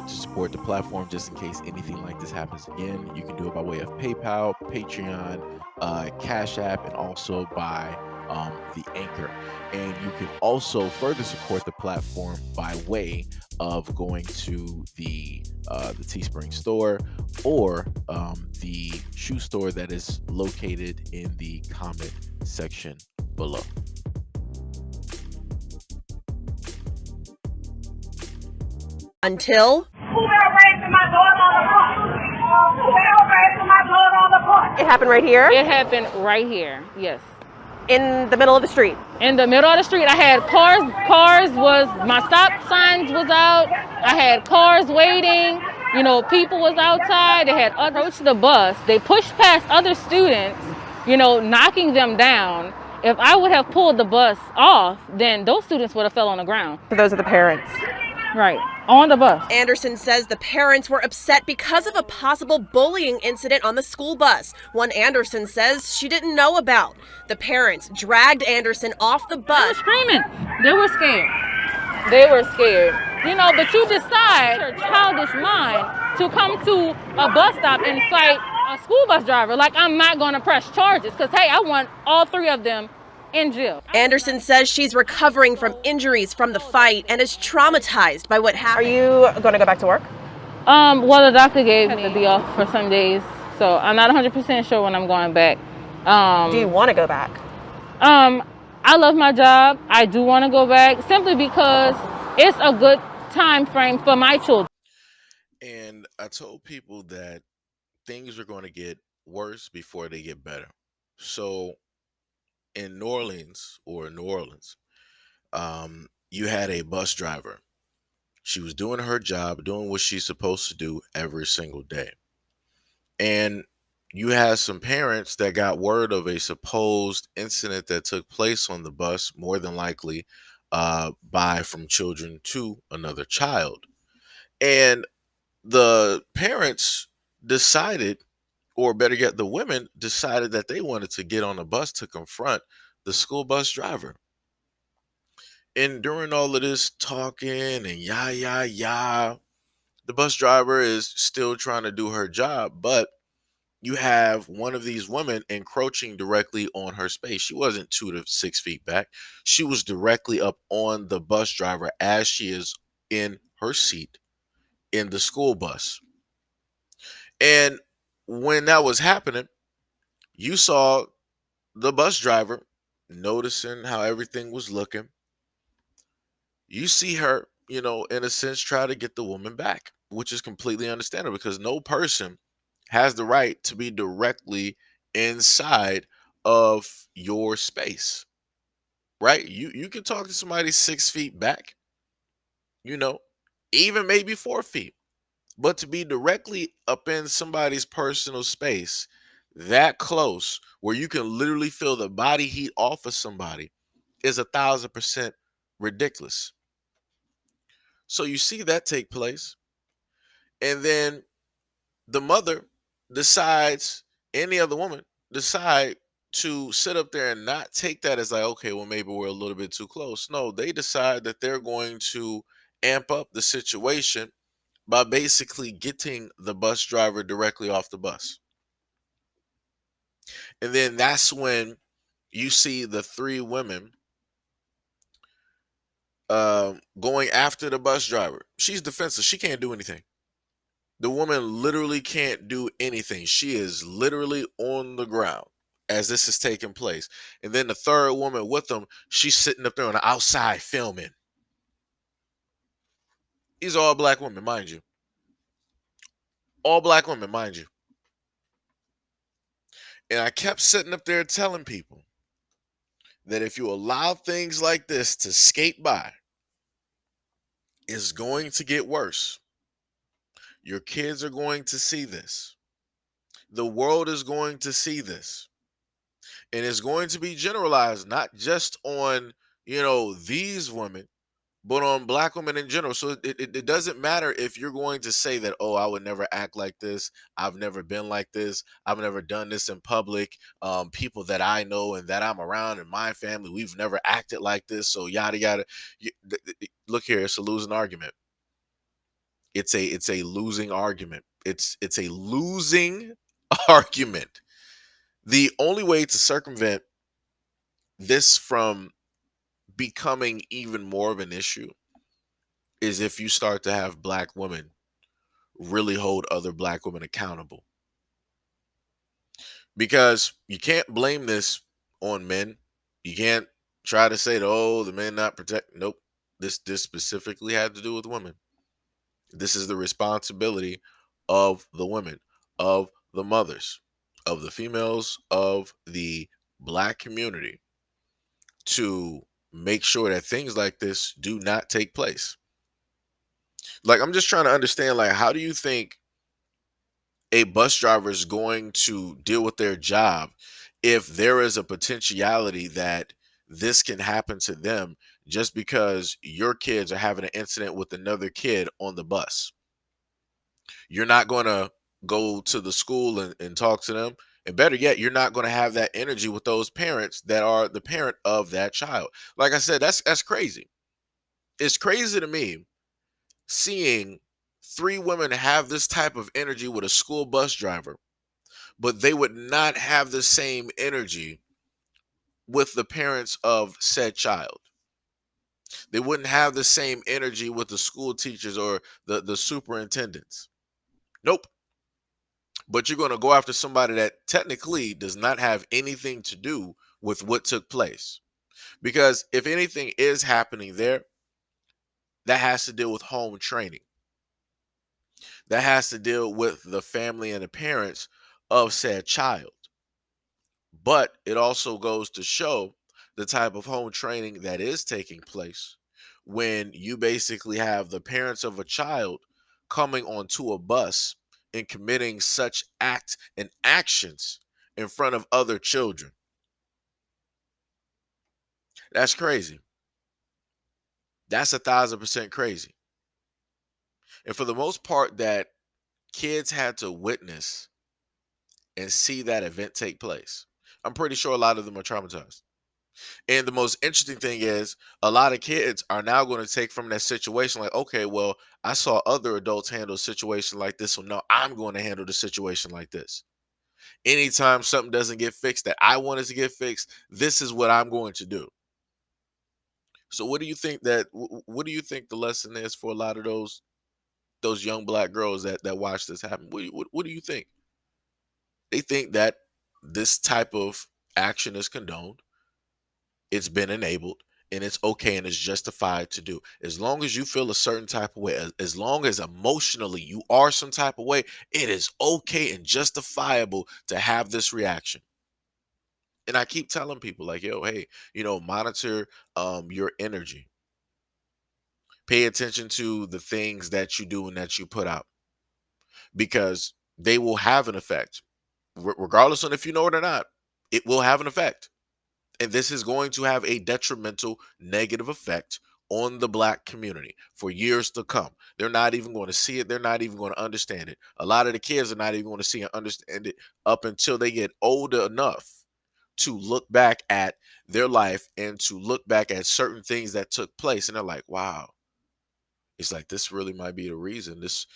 want to support the platform just in case anything like this happens again, you can do it by way of PayPal, Patreon, Cash App, and also by the Anchor. And you can also further support the platform by way of going to the Teespring store or the shoe store that is located in the comment section below. Until it happened right here? It happened right here, yes. In the middle of the street? In the middle of the street. I had my stop signs was out. I had cars waiting. You know, people was outside. They had approached the bus. They pushed past other students, you know, knocking them down. If I would have pulled the bus off, then those students would have fell on the ground. So those are the parents? Right, on the bus. Anderson says the parents were upset because of a possible bullying incident on the school bus, one Anderson says she didn't know about. The parents dragged Anderson off the bus. They were screaming. They were scared. They were scared. You know, but you decide, your childish mind, to come to a bus stop and fight a school bus driver. Like, I'm not going to press charges because, hey, I want all three of them in jail. Anderson says she's recovering from injuries from the fight and is traumatized by what happened. Are you going to go back to work? Well, the doctor gave me to be off for some days, so I'm not 100% sure when I'm going back. Do you want to go back? I love my job. I do want to go back simply because it's a good time frame for my children. And I told people that things are going to get worse before they get better. So in New Orleans, you had a bus driver. She was doing her job, doing what she's supposed to do every single day. And you had some parents that got word of a supposed incident that took place on the bus, more than likely from children to another child. And the parents decided, or better yet, the women decided that they wanted to get on the bus to confront the school bus driver. And during all of this talking and the bus driver is still trying to do her job, but you have one of these women encroaching directly on her space. She wasn't 2 to 6 feet back. She was directly up on the bus driver as she is in her seat in the school bus. And when that was happening, you saw the bus driver noticing how everything was looking. You see her, in a sense, try to get the woman back, which is completely understandable because no person has the right to be directly inside of your space, right? You can talk to somebody 6 feet back, even maybe 4 feet, but to be directly up in somebody's personal space that close where you can literally feel the body heat off of somebody is 1,000% ridiculous. So you see that take place, and then the mother decides, any other woman decide to sit up there and not take that as like, okay, well, maybe we're a little bit too close. No, they decide that they're going to amp up the situation by basically getting the bus driver directly off the bus. And then that's when you see the 3 women going after the bus driver. She's defenseless. She can't do anything. The woman literally can't do anything. She is literally on the ground as this is taking place. And then the 3rd woman with them, she's sitting up there on the outside filming. These are all black women, mind you. All black women, mind you. And I kept sitting up there telling people that if you allow things like this to skate by, it's going to get worse. Your kids are going to see this. The world is going to see this. And it's going to be generalized, not just on, these women, but on black women in general. So it doesn't matter if you're going to say that, oh, I would never act like this. I've never been like this. I've never done this in public. People that I know and that I'm around in my family, we've never acted like this. So yada, yada. Look here, it's a losing argument. It's a losing argument. It's a losing argument. The only way to circumvent this from becoming even more of an issue is if you start to have black women really hold other black women accountable. Because you can't blame this on men. You can't try to say, oh, the men not protect. Nope. This specifically had to do with women. This is the responsibility of the women, of the mothers, of the females of the black community to make sure that things like this do not take place. Like, I'm just trying to understand, like, how do you think a bus driver is going to deal with their job if there is a potentiality that this can happen to them just because your kids are having an incident with another kid on the bus? You're not going to go to the school and talk to them. And better yet, you're not going to have that energy with those parents that are the parent of that child. Like I said, that's crazy. It's crazy to me seeing three women have this type of energy with a school bus driver, but they would not have the same energy with the parents of said child. They wouldn't have the same energy with the school teachers or the superintendents. Nope. But you're going to go after somebody that technically does not have anything to do with what took place. Because if anything is happening there, that has to deal with home training. That has to deal with the family and the parents of said child. But it also goes to show the type of home training that is taking place when you basically have the parents of a child coming onto a bus and committing such acts and actions in front of other children. That's crazy. That's 1,000% crazy. And for the most part, that kids had to witness and see that event take place. I'm pretty sure a lot of them are traumatized. And the most interesting thing is a lot of kids are now going to take from that situation like, okay, well, I saw other adults handle a situation like this, so now I'm going to handle the situation like this. Anytime something doesn't get fixed that I wanted to get fixed, this is what I'm going to do. So what do you think the lesson is for a lot of those young black girls that watch this happen? What do you think? They think that this type of action is condoned, it's been enabled, and it's okay and it's justified to do. As long as you feel a certain type of way, as long as emotionally you are some type of way, it is okay and justifiable to have this reaction. And I keep telling people like, yo, hey, monitor your energy. Pay attention to the things that you do and that you put out because they will have an effect. Regardless on if you know it or not, it will have an effect. And this is going to have a detrimental negative effect on the black community for years to come. They're not even going to see it. They're not even going to understand it. A lot of the kids are not even going to see and understand it up until they get older enough to look back at their life and to look back at certain things that took place. And they're like, wow, it's like this really might be the reason this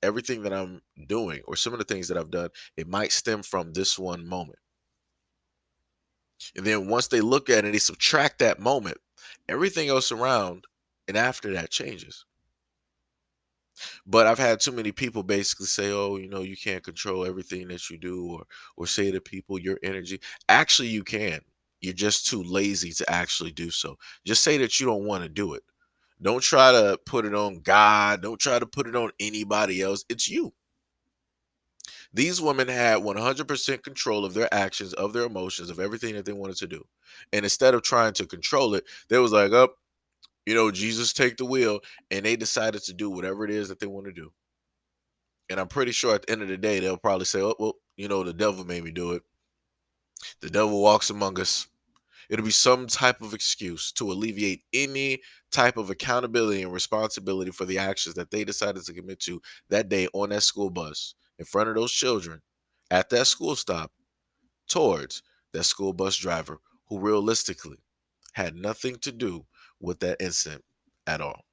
everything that I'm doing or some of the things that I've done, it might stem from this one moment. And then once they look at it, they subtract that moment, everything else around and after that changes. But I've had too many people basically say, oh, you can't control everything that you do, or say to people your energy. Actually, you can. You're just too lazy to actually do so. Just say that you don't want to do it. Don't try to put it on God. Don't try to put it on anybody else. It's you. These women had 100% control of their actions, of their emotions, of everything that they wanted to do. And instead of trying to control it, they was like, up, Jesus take the wheel. And they decided to do whatever it is that they want to do. And I'm pretty sure at the end of the day, they'll probably say, oh, well, the devil made me do it. The devil walks among us. It'll be some type of excuse to alleviate any type of accountability and responsibility for the actions that they decided to commit to that day on that school bus in front of those children at that school stop towards that school bus driver who realistically had nothing to do with that incident at all.